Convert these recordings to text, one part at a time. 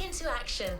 into action.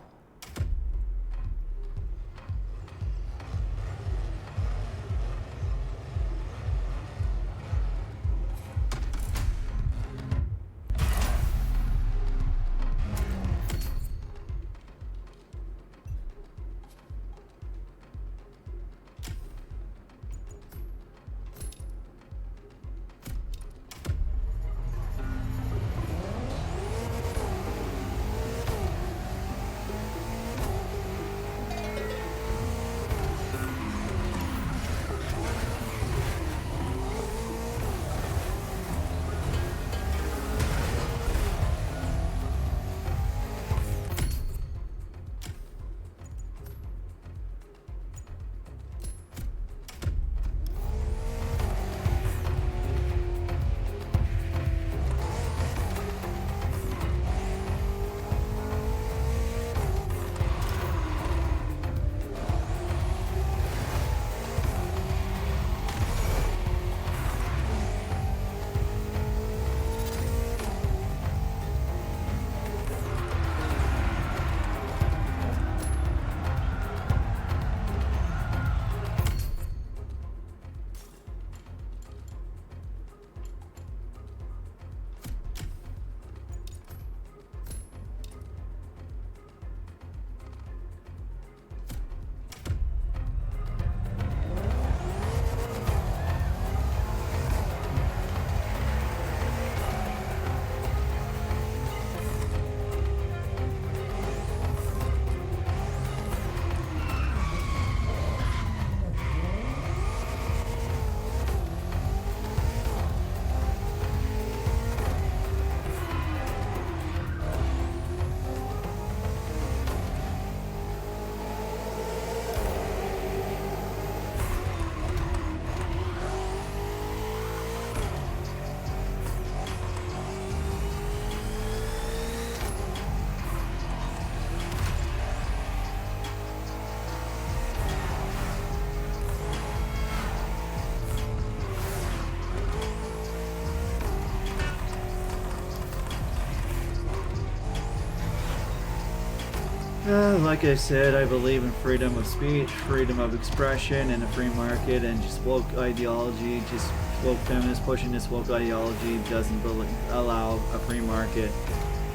Like I said, I believe in freedom of speech, freedom of expression, and a free market, and just woke ideology, just woke feminists pushing this woke ideology doesn't allow a free market.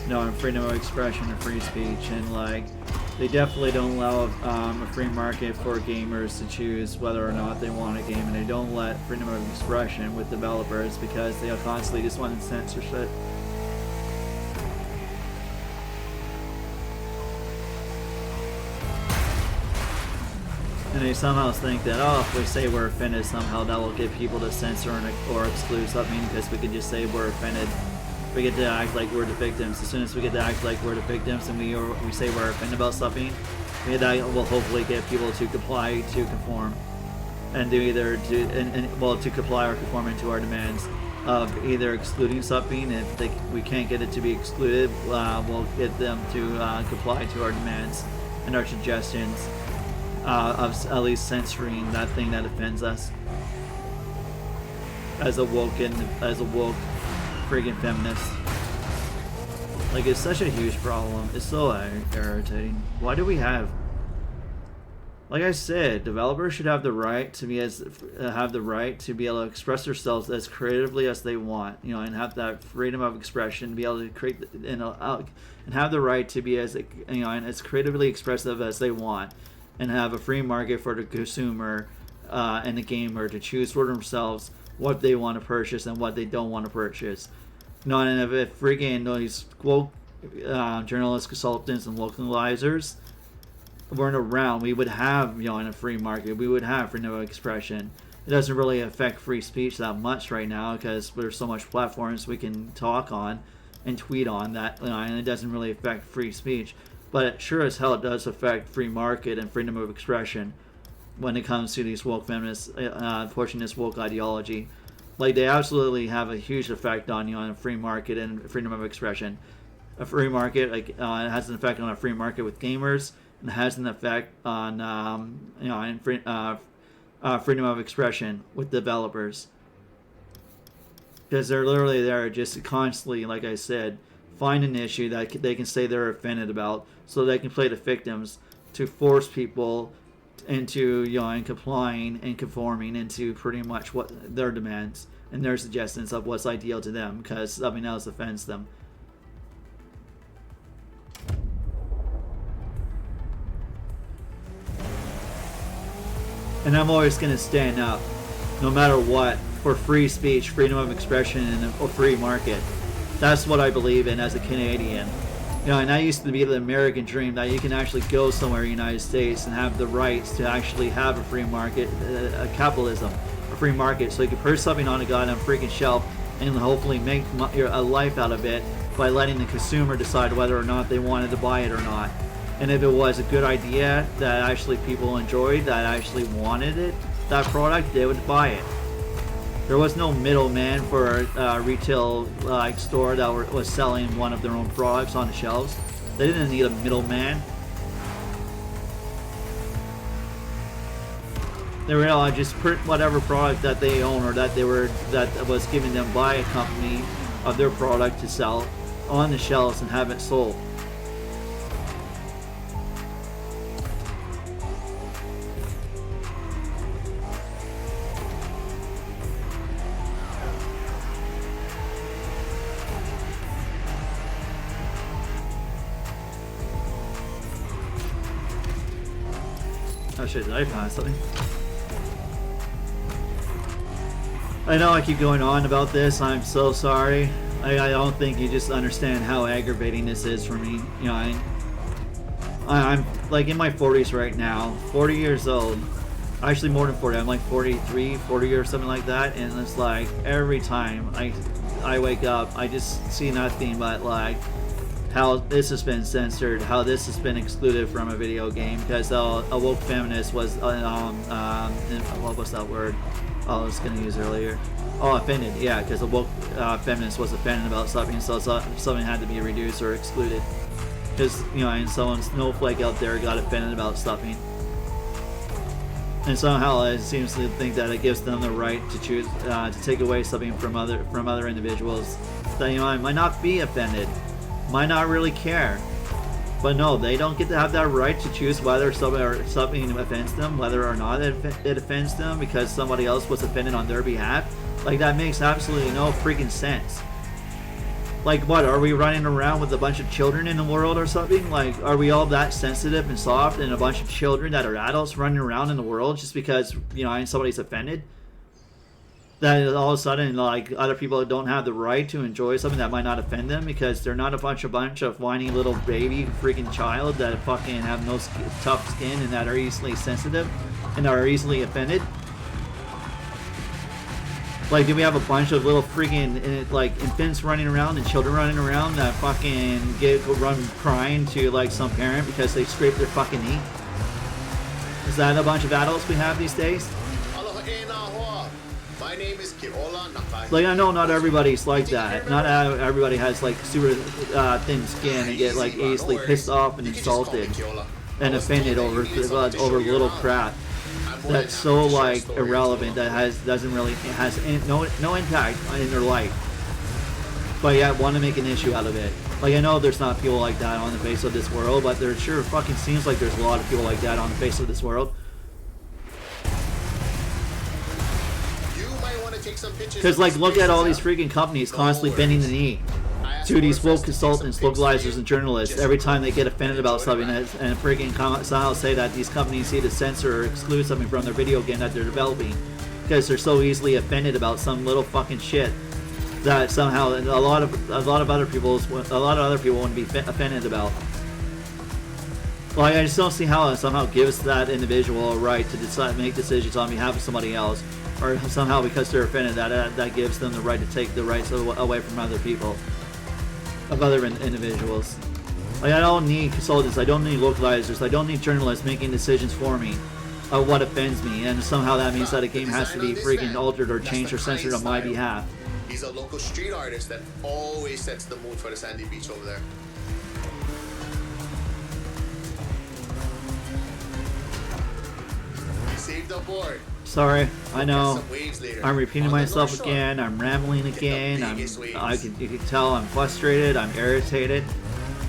No, and freedom of expression and free speech, and like, they definitely don't allow a free market for gamers to choose whether or not they want a game, and they don't let freedom of expression with developers because they constantly just want to censor shit. And they somehow think that, oh, if we say we're offended, somehow that will get people to censor or exclude something because we can just say we're offended. We get to act like we're the victims. As soon as we get to act like we're the victims and we say we're offended about something, that will hopefully get people to comply, to conform, and do either to comply or conform into our demands of either excluding something. If we can't get it to be excluded, we'll get them to comply to our demands and our suggestions. Of at least censoring that thing that offends us as a woke friggin' feminist. Like, it's such a huge problem. It's so irritating. Why do we have, like I said, developers should have the right to be able to express themselves as creatively as they want, and have that freedom of expression to be able to create and have the right to be as and as creatively expressive as they want. And have a free market for the consumer and the gamer to choose for themselves what they want to purchase and what they don't want to purchase. And if freaking these woke journalists, consultants, and localizers weren't around, we would have, in a free market, we would have freedom of expression. It doesn't really affect free speech that much right now because there's so much platforms we can talk on and tweet on that, and it doesn't really affect free speech. But it sure as hell does affect free market and freedom of expression when it comes to these woke feminists pushing this woke ideology. Like, they absolutely have a huge effect on a free market and freedom of expression. A free market, it has an effect on a free market with gamers, and it has an effect on freedom of expression with developers. Because they're literally there just constantly, like I said, find an issue that they can say they're offended about, so they can play the victims to force people into, you know, and complying and conforming into pretty much what their demands and their suggestions of what's ideal to them, because something else offends them. And I'm always going to stand up, no matter what, for free speech, freedom of expression, and a free market. That's what I believe in as a Canadian. You know, and that used to be the American dream, that you can actually go somewhere in the United States and have the rights to actually have a free market, a capitalism, a free market, so you can purchase something on a goddamn freaking shelf and hopefully make a life out of it by letting the consumer decide whether or not they wanted to buy it or not. And if it was a good idea that actually people enjoyed, that actually wanted it, that product, they would buy it. There was no middleman for a retail store that was selling one of their own products on the shelves. They didn't need a middleman. They were just print whatever product that they own or that was given them by a company of their product to sell on the shelves and have it sold. Oh shit, did I find something? I know I keep going on about this. I'm so sorry. I don't think you just understand how aggravating this is for me. You know, I'm like in my 40s right now, 40 years old. Actually more than 40. I'm like 43, 40 or something like that. And it's like every time I wake up, I just see nothing but like how this has been censored, how this has been excluded from a video game, because a woke feminist was, what was that word? I was going to use earlier. Oh, offended, yeah, because a woke feminist was offended about something, so something had to be reduced or excluded. Because, you know, and someone snowflake out there got offended about something. And somehow it seems to think that it gives them the right to choose, to take away something from other individuals that, you know, I might not be offended, might not really care, but no, they don't get to have that right to choose whether something offends them, whether or not it offends them because somebody else was offended on their behalf. Like, that makes absolutely no freaking sense. Like, what, are we running around with a bunch of children in the world or something? Like, are we all that sensitive and soft and a bunch of children that are adults running around in the world just because, you know, somebody's offended? That all of a sudden, like, other people don't have the right to enjoy something that might not offend them because they're not a bunch of whiny little baby freaking child that fucking have no tough skin and that are easily sensitive and are easily offended. Like, do we have a bunch of little freaking, like, infants running around and children running around that fucking run crying to, like, some parent because they scraped their fucking knee? Is that a bunch of adults we have these days? My name is Like, I know not everybody's like that. Not everybody has, like, super thin skin and get, like, easily pissed off and insulted and offended over little crap that's so, like, irrelevant that has no impact in their life, but yet want to make an issue out of it. Like, I know there's not people like that on the face of this world, but there sure fucking seems like there's a lot of people like that on the face of this world. Because, like, look at all these freaking companies constantly bending the knee to these woke consultants, localizers, and journalists every time they get offended about something and freaking somehow say that these companies need to censor or exclude something from their video game that they're developing because they're so easily offended about some little fucking shit that somehow a lot of other people wouldn't be offended about. Like, I just don't see how it somehow gives that individual a right to decide, make decisions on behalf of somebody else, or somehow because they're offended that gives them the right to take the rights away from other people, of other individuals. Like, I don't need consultants, I don't need localizers, I don't need journalists making decisions for me of what offends me, and somehow that means that a game has to be freaking altered or changed or censored on my behalf. He's a local street artist that always sets the mood for the sandy beach over there. leave the board. Sorry, I know. Some waves later. I'm repeating On the myself North Shore, again. I'm rambling get the again. biggest waves. You can tell I'm frustrated. I'm irritated.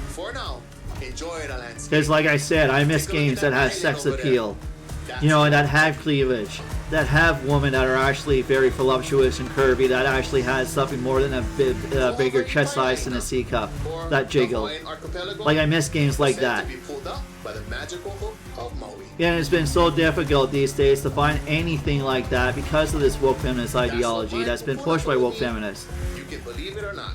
For now, enjoy the landscape. Because, like I said, I miss Take a look games at that that have island sex over there. appeal. That's You know, and that it. have cleavage. That have women that are actually very voluptuous and curvy. That actually has something more than a bigger chest size than a C cup. Or That the jiggle. Hawaiian archipelago, Like, I miss games like said that. to be pulled up by the magical hook of Maui. Yeah, and it's been so difficult these days to find anything like that because of this woke feminist ideology that's been pushed by woke feminists. You can believe it or not.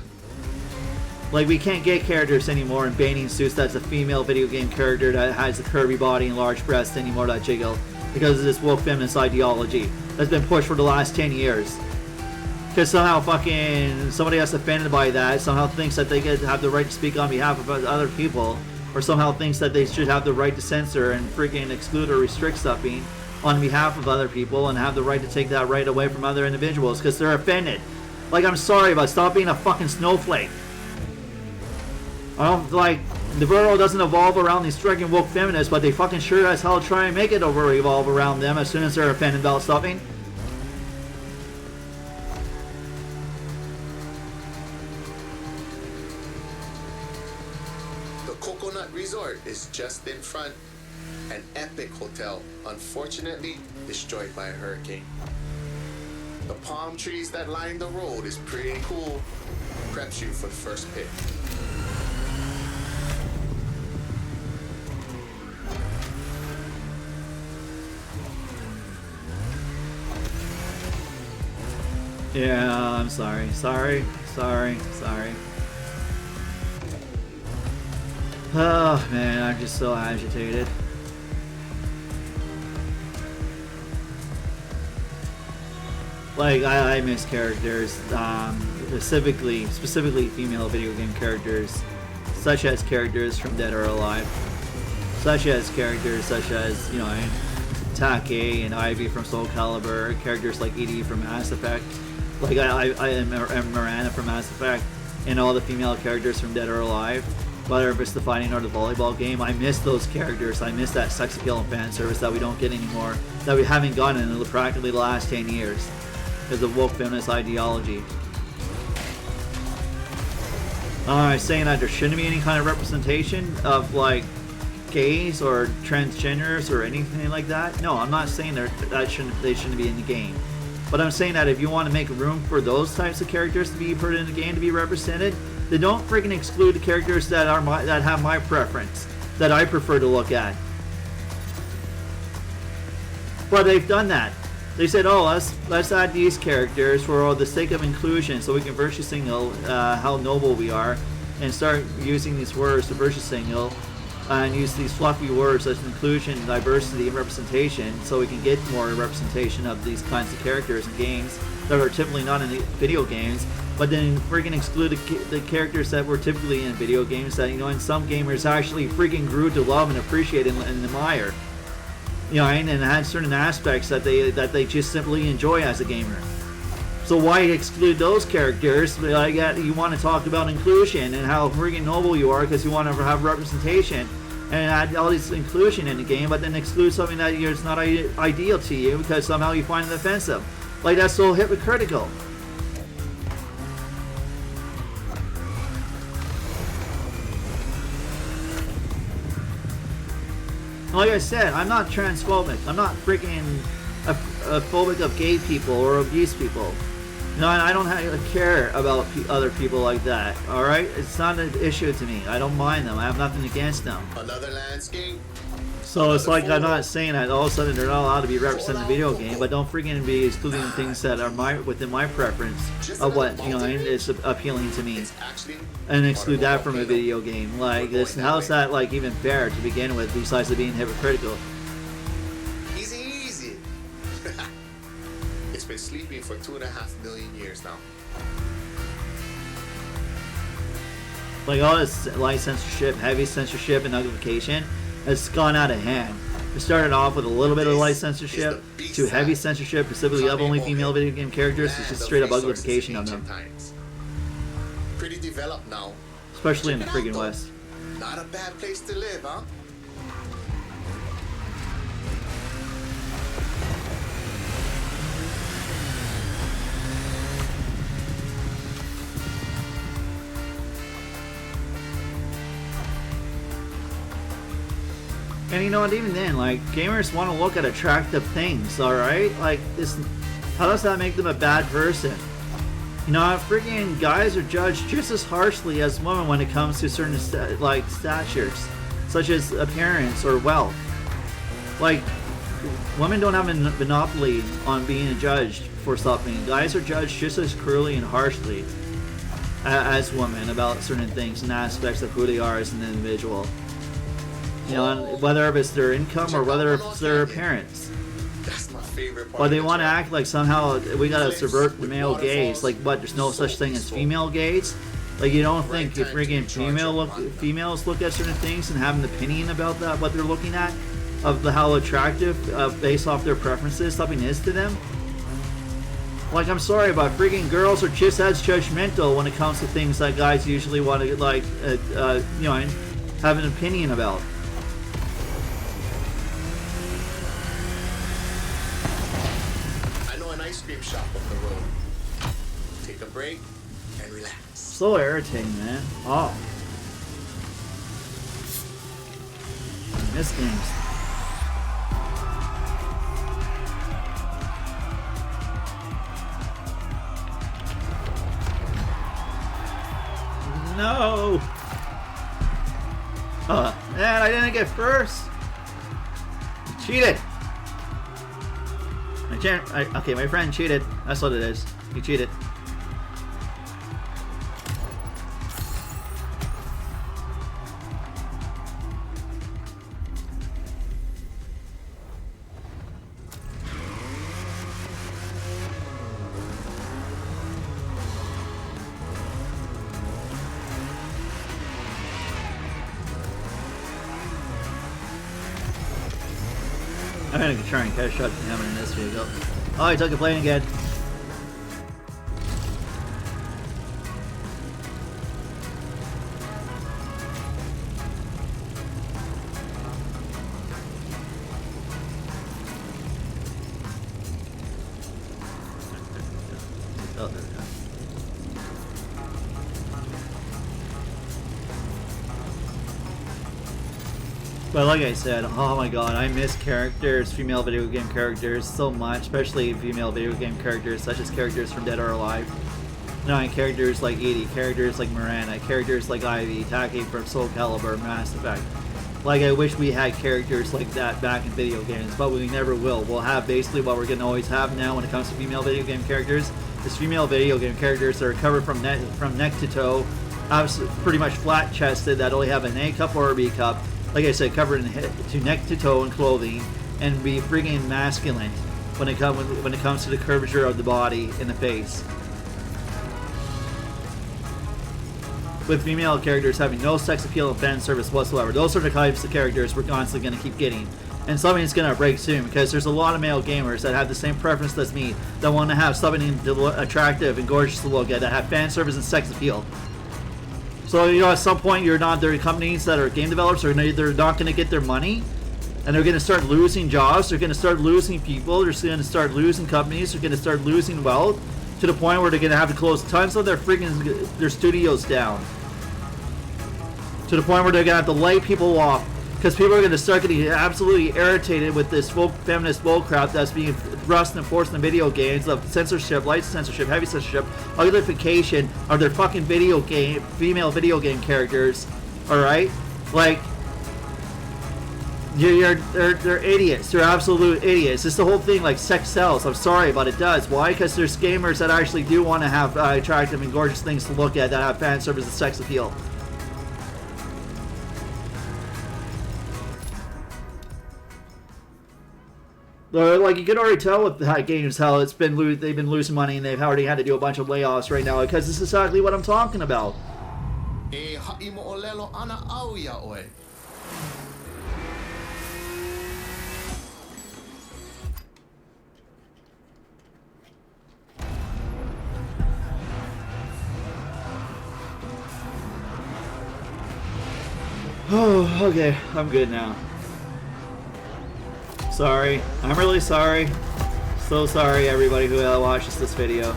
Like, we can't get characters anymore in bathing suits that's a female video game character that has a curvy body and large breasts anymore that jiggle because of this woke feminist ideology that's been pushed for the last 10 years. Because somehow fucking somebody that's offended by that somehow thinks that they have the right to speak on behalf of other people, or somehow thinks that they should have the right to censor and freaking exclude or restrict something on behalf of other people and have the right to take that right away from other individuals because they're offended. Like, I'm sorry, but stop being a fucking snowflake. I don't, like, the world doesn't evolve around these freaking woke feminists, but they fucking sure as hell try and make it evolve around them as soon as they're offended about something. The Coconut Resort is just in front. An epic hotel, unfortunately destroyed by a hurricane. The palm trees that line the road is pretty cool. Preps you for the first pit. Yeah, I'm sorry. Sorry. Oh, man, I'm just so agitated. Like, I miss characters, specifically female video game characters, such as characters from Dead or Alive, such as characters such as, you know, Take and Ivy from Soul Calibur, characters like Edie from Mass Effect, like I am Miranda from Mass Effect, and all the female characters from Dead or Alive, whether it's the fighting or the volleyball game. I miss those characters. I miss that sex appeal and fan service that we don't get anymore, that we haven't gotten in practically the last 10 years. Because of woke feminist ideology. Saying that there shouldn't be any kind of representation of like gays or transgenders or anything like that. No, I'm not saying they shouldn't be in the game. But I'm saying that if you want to make room for those types of characters to be put in the game to be represented, then don't freaking exclude the characters that have my preference, that I prefer to look at. But they've done that. They said, oh, let's add these characters for the sake of inclusion, so we can virtue signal how noble we are, and start using these words to virtue signal, and use these fluffy words such as inclusion, diversity, and representation, so we can get more representation of these kinds of characters in games that are typically not in the video games. But then freaking exclude the characters that were typically in video games that, you know, and some gamers actually freaking grew to love and appreciate and admire. You know, and had certain aspects that they just simply enjoy as a gamer. So why exclude those characters? Like, you want to talk about inclusion and how freaking noble you are because you want to have representation and add all this inclusion in the game, but then exclude something that is not ideal to you because somehow you find it offensive. Like, that's so hypocritical. Like I said, I'm not transphobic. I'm not freaking phobic of gay people or obese people. No, I don't care about other people like that. All right, it's not an issue to me. I don't mind them. I have nothing against them. Another landscape. So it's like I'm not saying that all of a sudden they're not allowed to be represented in the video game, but don't freaking be excluding things that are within my preference of what, you know, is appealing to me, and exclude that from a video game. Like this, how's that like even fair to begin with? Besides it being hypocritical. Easy. It's been sleeping for 2.5 million years now. Like all this light censorship, heavy censorship, and uglification has gone out of hand. It started off with a little bit of light censorship to heavy censorship, specifically of only female video game characters. It's just straight up uglification of them. Pretty developed now. Especially in the friggin' West. Not a bad place to live, huh? And you know what, even then, like, gamers want to look at attractive things, alright? Like, this, how does that make them a bad person? You know, freaking guys are judged just as harshly as women when it comes to certain, like, statures, such as appearance or wealth. Like, women don't have a monopoly on being judged for something. Guys are judged just as cruelly and harshly as women about certain things and aspects of who they are as an individual. You know, whether it's their income or whether it's their appearance. That's my favorite part. But they want to act like somehow we gotta subvert the male gaze. Like, what? There's no such thing as female gaze. Like, you don't think if freaking females look at certain things and have an opinion about that, what they're looking at, of how attractive, based off their preferences, something is to them? Like, I'm sorry, but freaking girls are just as judgmental when it comes to things that guys usually want to, like, you know, have an opinion about. Ice cream shop up the road. Take a break and relax. So irritating, man. Oh. I miss games. No! Man, I didn't get first. Cheated. Okay, my friend cheated. That's what it is. He cheated. I'm gonna try and catch up to him in this vehicle. Oh, he took a plane again. Oh, there we go. But like I said, oh my god, I miss characters, female video game characters, so much, especially female video game characters, such as characters from Dead or Alive. You know, characters like Edie, characters like Miranda, characters like Ivy, Taki from Soul Calibur, Mass Effect. Like, I wish we had characters like that back in video games, but we never will. We'll have basically what we're going to always have now when it comes to female video game characters, is female video game characters that are covered from neck to toe, pretty much flat-chested, that only have an A cup or a B cup. Like I said, covered to neck to toe in clothing, and be friggin' masculine when it comes to the curvature of the body and the face. With female characters having no sex appeal and fan service whatsoever, those are the types of characters we're constantly going to keep getting. And something's going to break soon, because there's a lot of male gamers that have the same preference as me, that want to have something attractive and gorgeous to look at, that have fan service and sex appeal. So, you know, at some point, there are companies that are game developers, they're not going to get their money, and they're going to start losing jobs, they're going to start losing people, they're going to start losing companies, they're going to start losing wealth, to the point where they're going to have to close tons of their studios down. To the point where they're going to have to lay people off, because people are going to start getting absolutely irritated with this feminist bullcrap that's being thrust and forced in video games of censorship, light censorship, heavy censorship, uglification of their fucking female video game characters. Alright? Like, they're idiots. They're absolute idiots. It's the whole thing, like, sex sells. I'm sorry, but it does. Why? Because there's gamers that actually do want to have attractive and gorgeous things to look at that have fan service and sex appeal. Like, you can already tell with the games how they've been losing money, and they've already had to do a bunch of layoffs right now, because this is exactly what I'm talking about. Oh, okay, I'm good now. Sorry. I'm really sorry. So sorry, everybody who watches this video.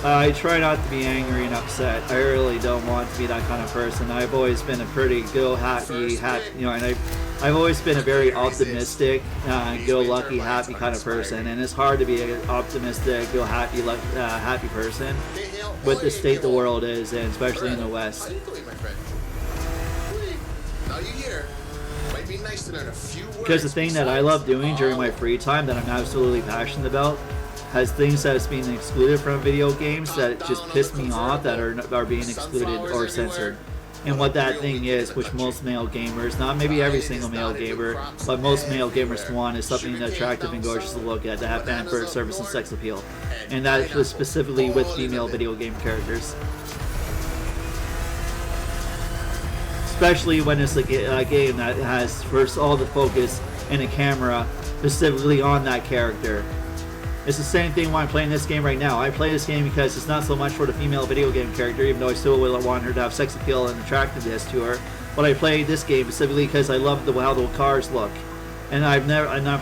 I try not to be angry and upset. I really don't want to be that kind of person. I've always been a pretty happy, you know, and I've always been a very optimistic, go-lucky, happy kind of person. And it's hard to be an optimistic, happy person with the state the world is, and especially in the West. How you doing, my friend? Now you here. Might be nice to learn a few words. Because the thing that I love doing during my free time that I'm absolutely passionate about has things that's being excluded from video games that just piss me off that are being excluded or censored. And what that thing is, which most male gamers, not maybe every single male gamer, but most male gamers want, is something attractive and gorgeous to look at, that have fan service and sex appeal. And that was specifically with female video game characters. Especially when it's a game that has first all the focus and the camera specifically on that character. It's the same thing when I'm playing this game right now. I play this game because it's not so much for the female video game character, even though I still will want her to have sex appeal and attractiveness to her. But I play this game specifically because I love how the cars look. And I'm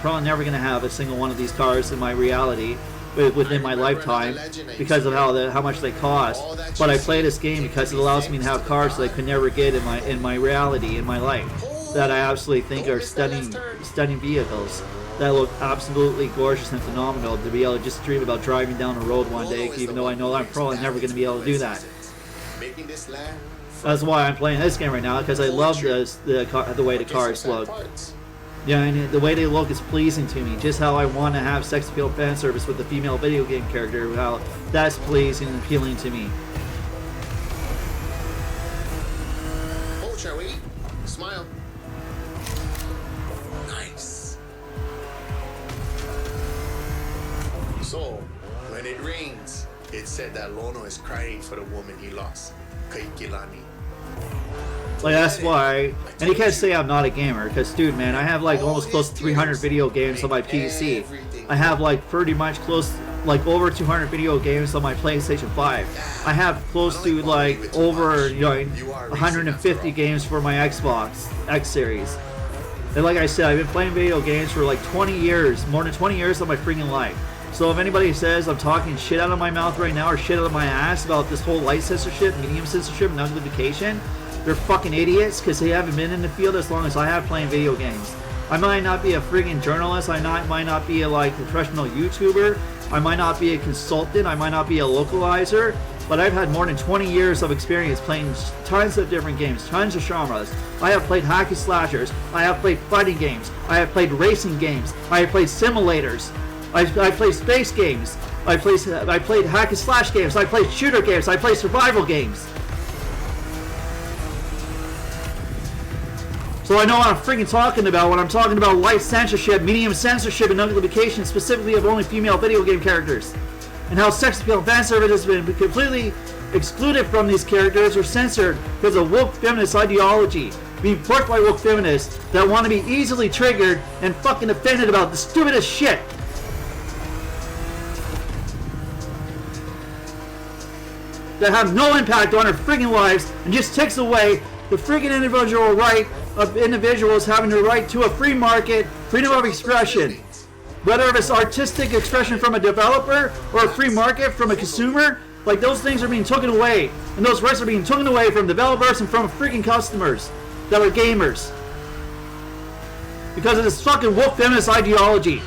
probably never going to have a single one of these cars in my reality within my lifetime because of how much they cost. But I play this game because it allows me to have cars that I could never get in my reality, in my life, that I absolutely think are stunning vehicles that look absolutely gorgeous and phenomenal, to be able to just dream about driving down the road one day, even though I know I'm probably never going to be able to do that. That's why I'm playing this game right now, because I love the way the cars look. Yeah, and the way they look is pleasing to me. Just how I want to have sex appeal fan service with the female video game character, how that's pleasing and appealing to me. Oh, shall we? Smile. Nice. So, when it rains, it's said that Lono is crying for the woman he lost, Kaikilani. Like, that's why, and you can't say I'm not a gamer, because dude, man, I have like almost close to 300 video games on my PC. I have like pretty much like over 200 video games on my PlayStation 5. I have close to like over 150 games for my Xbox X Series. And like I said, I've been playing video games for like 20 years, more than 20 years of my freaking life. So if anybody says I'm talking shit out of my mouth right now or shit out of my ass about this whole light censorship, medium censorship, and uglification, they're fucking idiots, because they haven't been in the field as long as I have playing video games. I might not be a friggin' journalist, I might not be a professional YouTuber, I might not be a consultant, I might not be a localizer, but I've had more than 20 years of experience playing tons of different games, tons of genres. I have played hack and slashers, I have played fighting games, I have played racing games, I have played simulators, I played space games, I played hack and slash games, I played shooter games, I played survival games. So I know what I'm freaking talking about when I'm talking about light censorship, medium censorship, and uglification, specifically of only female video game characters. And how sex appeal and fan service has been completely excluded from these characters or censored because of woke feminist ideology, being pushed by woke feminists that want to be easily triggered and fucking offended about the stupidest shit. That have no impact on our freaking lives and just takes away the freaking individual right of individuals having the right to a free market, freedom of expression. Whether it's artistic expression from a developer or a free market from a consumer, like those things are being taken away. And those rights are being taken away from developers and from freaking customers that are gamers. Because of this fucking woke feminist ideology.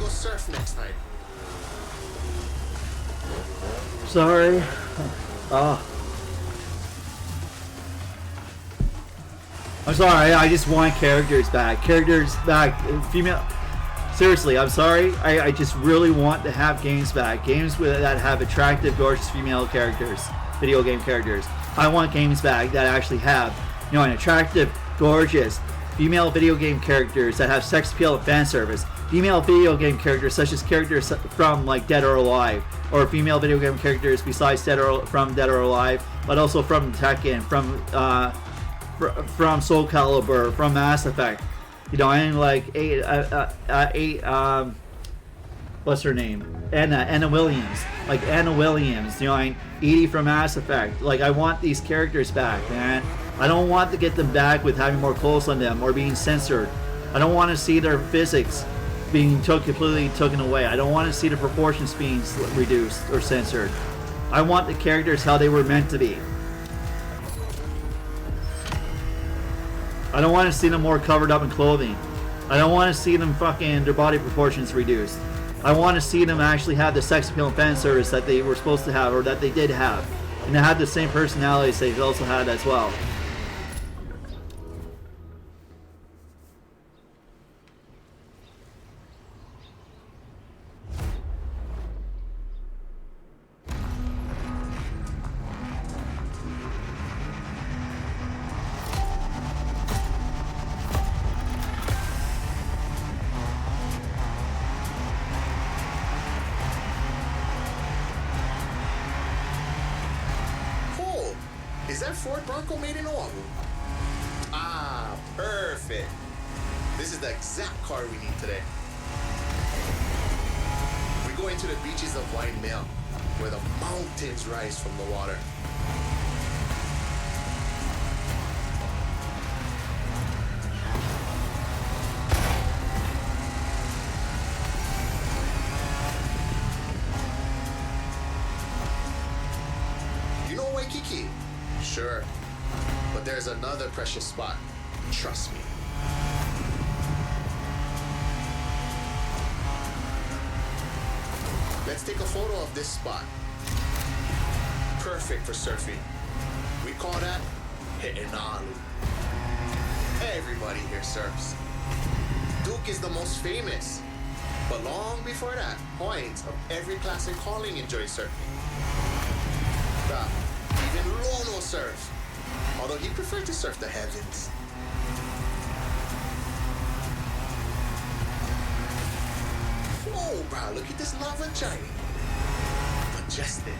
Surf next time. Sorry. I'm sorry, I just want characters back. Characters back. Female. Seriously, I'm sorry. I just really want to have games back. Games that have attractive, gorgeous female characters. Video game characters. I want games back that actually have, an attractive, gorgeous, female video game characters that have sex appeal and fan service, female video game characters such as characters from like Dead or Alive, or female video game characters besides Dead or Alive, but also from Tekken, from Soul Calibur, from Mass Effect, you know, and like what's her name? Anna Williams. Like Anna Williams, you know, and Edie from Mass Effect. Like, I want these characters back, man. I don't want to get them back with having more clothes on them or being censored. I don't want to see their physics being completely taken away. I don't want to see the proportions being reduced or censored. I want the characters how they were meant to be. I don't want to see them more covered up in clothing. I don't want to see them fucking their body proportions reduced. I want to see them actually have the sex appeal and fan service that they were supposed to have, or that they did have, and they had the same personalities they also had as well. Is that Ford Bronco made in Oahu? Ah, perfect. This is the exact car we need today. We go into the beaches of Waimea, where the mountains rise from the water. You know Waikiki? Sure, but there's another precious spot. Trust me. Let's take a photo of this spot. Perfect for surfing. We call that He'enalu. Everybody here surfs. Duke is the most famous, but long before that, Hawaiians of every class and calling enjoy surfing. Even Lono surfs, although he preferred to surf the heavens. Whoa, bro, look at this lava giant. Majestic.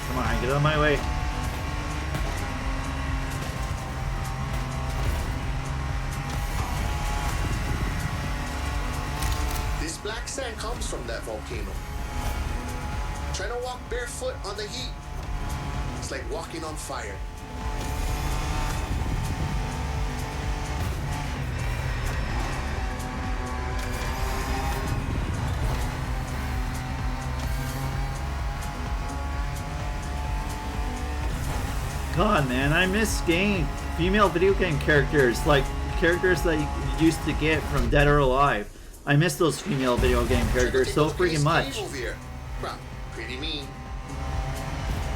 Come on, get out of my way. This black sand comes from that volcano. Trying to walk barefoot on the heat, it's like walking on fire. God, man, I miss female video game characters, like characters that you used to get from Dead or Alive. I miss those female video game characters so freaking much. Pretty mean.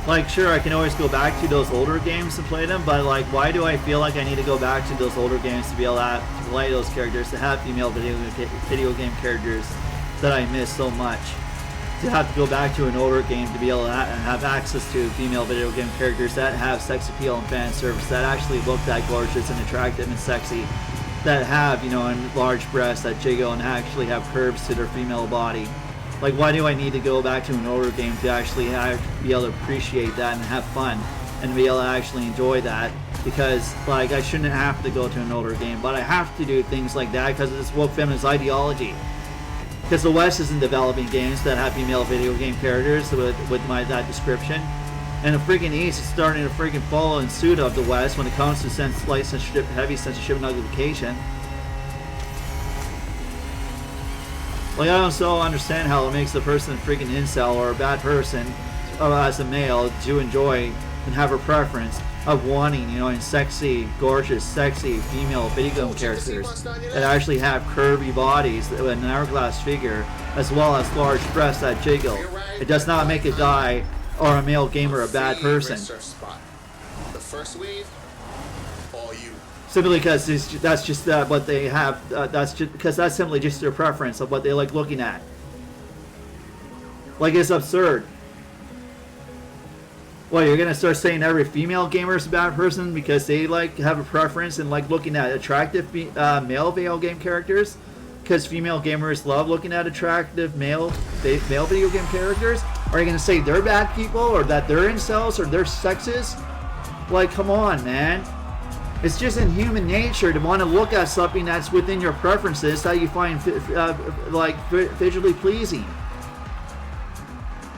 Like, sure, I can always go back to those older games and play them, but like, why do I feel like I need to go back to those older games to be able to play those characters, to have female video game characters that I miss so much? To have to go back to an older game to be able to have access to female video game characters that have sex appeal and fan service, that actually look that gorgeous and attractive and sexy, that have, you know, large breasts that jiggle and actually have curves to their female body. Like, why do I need to go back to an older game to actually be able to appreciate that and have fun and be able to actually enjoy that? Because, like, I shouldn't have to go to an older game, but I have to do things like that because it's woke feminist ideology. Because the West isn't developing games that have female video game characters with that description. And the freaking East is starting to freaking follow in suit of the West when it comes to slight censorship, heavy censorship and uglification. Like, I don't so understand how it makes the person a freaking incel or a bad person as a male to enjoy and have a preference of wanting, you know, in sexy, gorgeous, sexy female video game characters that actually have curvy bodies with an hourglass figure as well as large breasts that jiggle. It does not make a guy or a male gamer a bad person. The first wave, all you. Simply because that's just what they have. That's just because that's simply just their preference of what they like looking at. Like, it's absurd. Well, you're gonna start saying every female gamer is a bad person because they like have a preference and like looking at attractive male video game characters? Because female gamers love looking at attractive male video game characters? Are you gonna say they're bad people, or that they're incels, or they're sexist? Like, come on, man. It's just in human nature to want to look at something that's within your preferences that you find visually pleasing.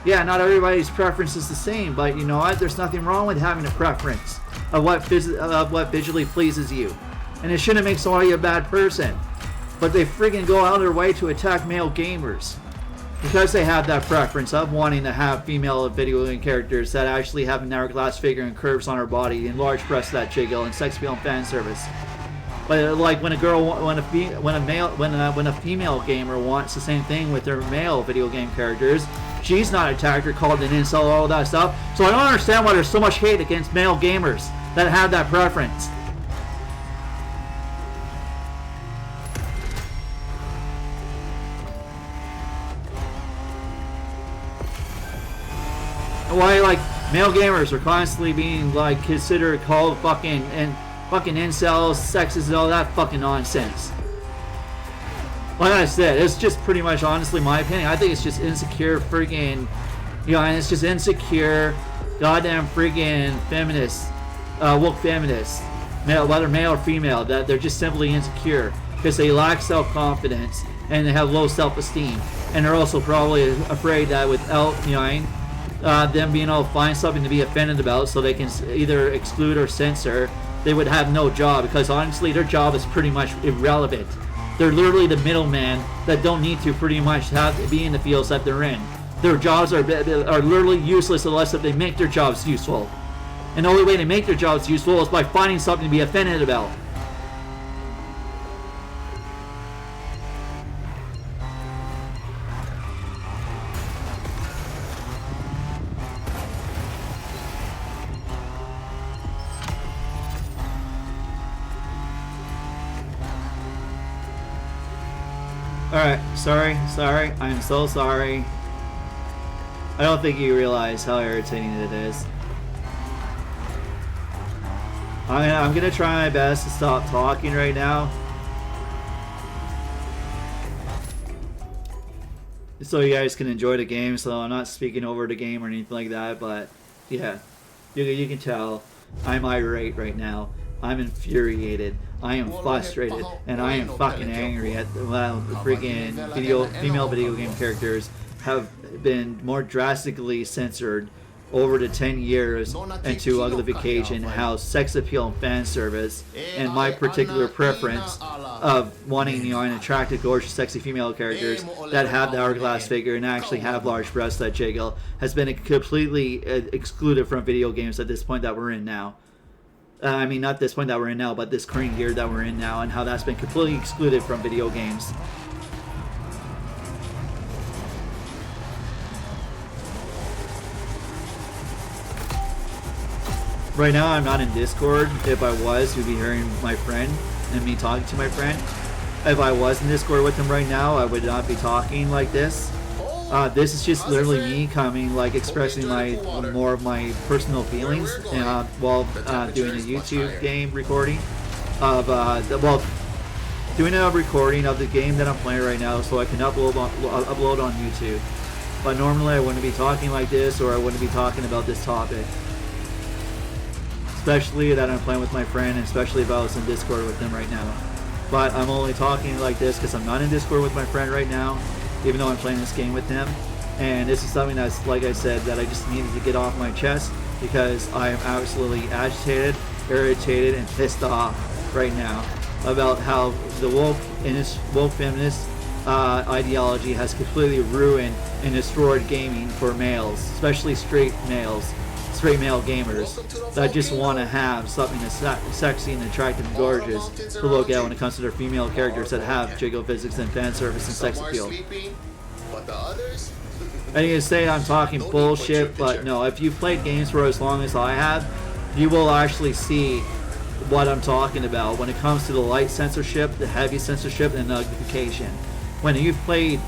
Yeah, not everybody's preference is the same, but you know what? There's nothing wrong with having a preference of what visually pleases you. And it shouldn't make somebody a bad person. But they freaking go out of their way to attack male gamers because they have that preference of wanting to have female video game characters that actually have an hourglass figure and curves on her body and large breasts that jiggle and sex appeal and fan service. But like when a female gamer wants the same thing with their male video game characters, she's not attacked or called an incel, all that stuff. So I don't understand why there's so much hate against male gamers that have that preference. Why like male gamers are constantly being like considered called fucking incels, sexist, and all that fucking nonsense. Like I said, it's just pretty much honestly my opinion. I think it's just insecure freaking, and it's just insecure, goddamn freaking feminists, woke feminists, whether male or female, that they're just simply insecure because they lack self-confidence and they have low self-esteem, and they're also probably afraid that without, them being able to find something to be offended about so they can either exclude or censor, they would have no job, because honestly their job is pretty much irrelevant. They're literally the middleman that don't need to pretty much have to be in the fields that they're in. Their jobs are literally useless unless if they make their jobs useful. And the only way to make their jobs useful is by finding something to be offended about. Alright, sorry, I'm so sorry. I don't think you realize how irritating it is. I'm gonna try my best to stop talking right now, so you guys can enjoy the game, so I'm not speaking over the game or anything like that, but yeah, you can tell I'm irate right now. I'm infuriated. I am frustrated, and I am fucking angry at the freaking female video game characters have been more drastically censored over the 10 years into uglification, how sex appeal and fan service, and my particular preference of wanting an attractive, gorgeous, sexy female characters that have the hourglass figure and actually have large breasts that jiggle has been completely excluded from video games at this point that we're in now. I mean, not this point that we're in now, but this current year that we're in now, and how that's been completely excluded from video games. Right now, I'm not in Discord. If I was, you'd be hearing my friend and me talking to my friend. If I was in Discord with him right now, I would not be talking like this. This is just literally me coming, like, expressing more of my personal feelings while doing a YouTube game recording of doing a recording of the game that I'm playing right now, so I can upload on YouTube. But normally I wouldn't be talking like this, or I wouldn't be talking about this topic. Especially that I'm playing with my friend, and especially if I was in Discord with him right now. But I'm only talking like this because I'm not in Discord with my friend right now, even though I'm playing this game with him. And this is something that's, like I said, that I just needed to get off my chest, because I am absolutely agitated, irritated, and pissed off right now about how the woke feminist ideology has completely ruined and destroyed gaming for males, especially straight male gamers that just want to have something that's sexy and attractive and gorgeous to look at when it comes to their female characters that have jiggle physics and fan service and sex appeal. And you can say I'm talking bullshit, but no, if you've played games for as long as I have, you will actually see what I'm talking about when it comes to the light censorship, the heavy censorship, and nullification. When you've played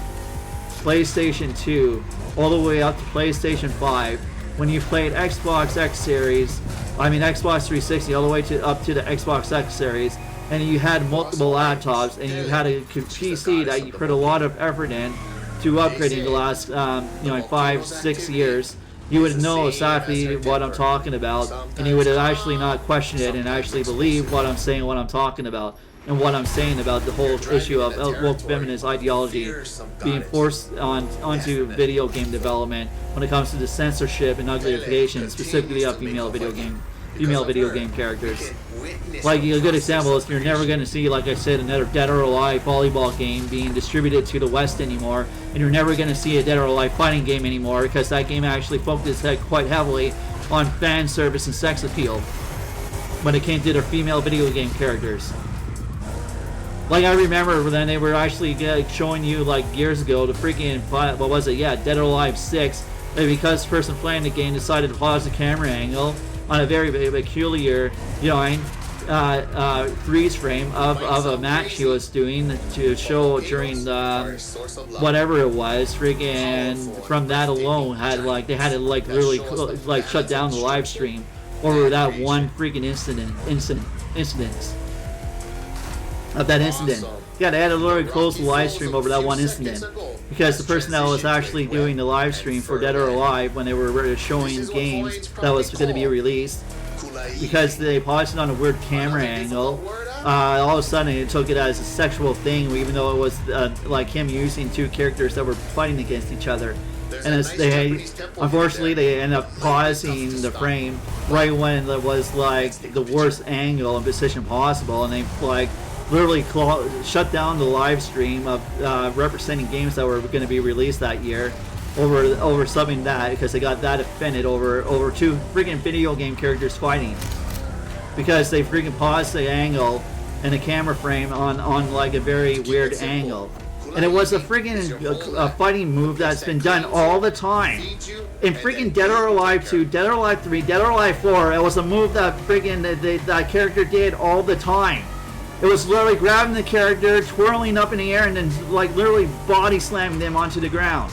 PlayStation 2 all the way up to PlayStation 5, when you played Xbox X Series, Xbox 360 all the way up to the Xbox X Series, and you had multiple laptops, and you had a PC that you put a lot of effort in to upgrading the last 5-6 years, you would know exactly what I'm talking about, and you would actually not question it and actually believe what I'm saying, what I'm talking about, and what I'm saying about the whole issue of woke feminist ideology being forced onto video game development when it comes to the censorship and uglification, specifically of female video game characters. Like a good example is you're never going to see, like I said, another Dead or Alive volleyball game being distributed to the West anymore, and you're never going to see a Dead or Alive fighting game anymore because that game actually focused quite heavily on fan service and sex appeal when it came to their female video game characters. Like I remember when they were actually showing you like years ago the freaking, what was it? Yeah, Dead or Alive 6, because the person playing the game decided to pause the camera angle on a very peculiar, freeze frame of a match he was doing to show during whatever it was. Freaking from that alone they had to really shut down the live stream over that one freaking incident of that incident. Yeah, they had to literally close the live stream over that one incident because the person that was actually doing the live stream for Dead or Alive when they were showing games that was going to be released, because they paused it on a weird camera angle, all of a sudden it took it as a sexual thing, even though it was like him using two characters that were fighting against each other. And unfortunately they ended up pausing the frame right when it was like the worst angle and position possible, and they literally shut down the live stream of representing games that were going to be released that year over something that, because they got that offended over two freaking video game characters fighting, because they freaking paused the angle and the camera frame on like a very weird angle. And it was a freaking fighting move that's been done all the time. In freaking Dead or Alive 2, Dead or Alive 3, Dead or Alive 4, it was a move that freaking that character did all the time. It was literally grabbing the character, twirling up in the air, and then literally body slamming them onto the ground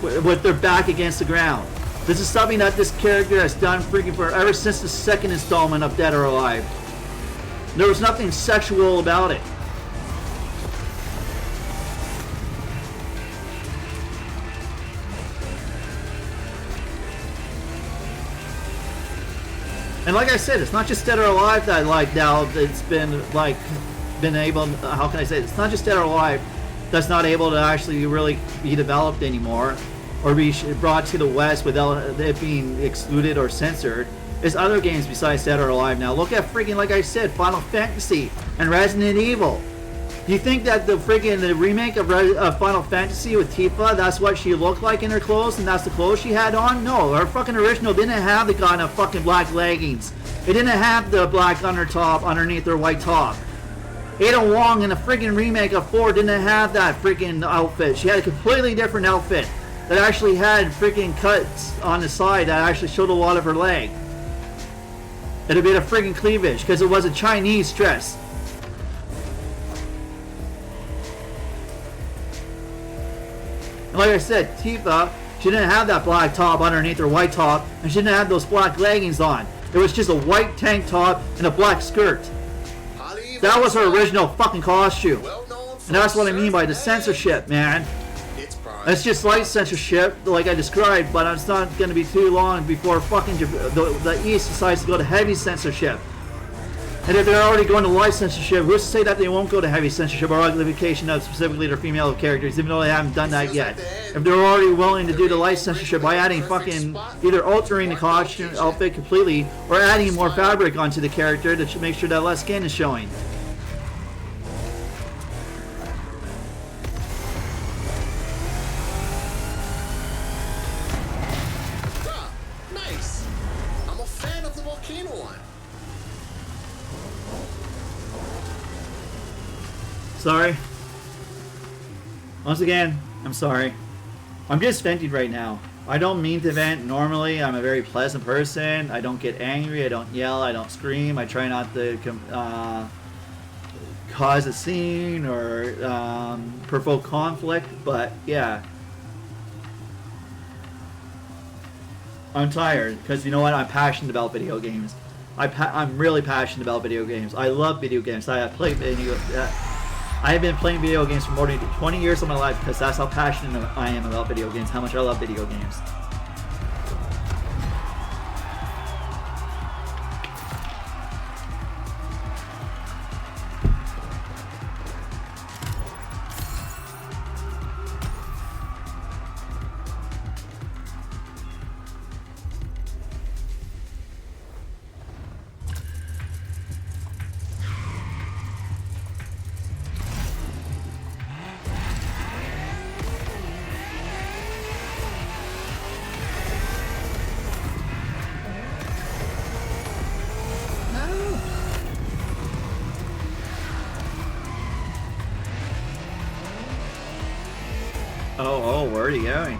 with their back against the ground. This is something that this character has done freaking for ever since the second installment of Dead or Alive. There was nothing sexual about it. And like I said, it's not just Dead or Alive that now it's been able, how can I say it? It's not just Dead or Alive that's not able to actually really be developed anymore or be brought to the West without it being excluded or censored. There's other games besides Dead or Alive now. Look at freaking, like I said, Final Fantasy and Resident Evil. Do you think that the remake of Final Fantasy with Tifa, that's what she looked like in her clothes and that's the clothes she had on? No, her fucking original didn't have the kind of fucking black leggings. It didn't have the black underneath her white top. Ada Wong in the freaking remake of 4 didn't have that freaking outfit. She had a completely different outfit that actually had freaking cuts on the side that actually showed a lot of her leg. It had been a freaking cleavage because it was a Chinese dress. And like I said, Tifa, she didn't have that black top underneath her white top, and she didn't have those black leggings on. It was just a white tank top and a black skirt. That was her original fucking costume. And that's what I mean by the censorship, man. It's just light censorship, like I described, but it's not going to be too long before fucking the East decides to go to heavy censorship. And if they're already going to light censorship, who's to say that they won't go to heavy censorship or uglification of specifically their female characters, even though they haven't done that yet? If they're already willing to do the light censorship by adding fucking, either altering the costume outfit completely or adding more fabric onto the character to make sure that less skin is showing. Nice. I'm a fan of the volcano one. Sorry. Once again, I'm sorry. I'm just venting right now. I don't mean to vent. Normally, I'm a very pleasant person. I don't get angry. I don't yell. I don't scream. I try not to cause a scene or provoke conflict. But yeah, I'm tired because you know what? I'm passionate about video games. I'm really passionate about video games. I love video games. I play video. I have been playing video games for more than 20 years of my life because that's how passionate I am about video games, how much I love video games. Oh, where are you going?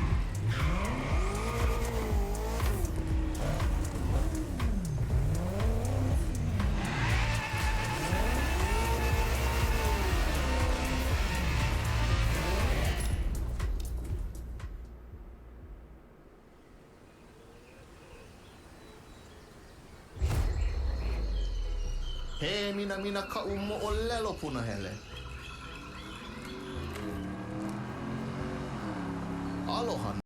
He mina ka umo o lelo puna hele. Aloha.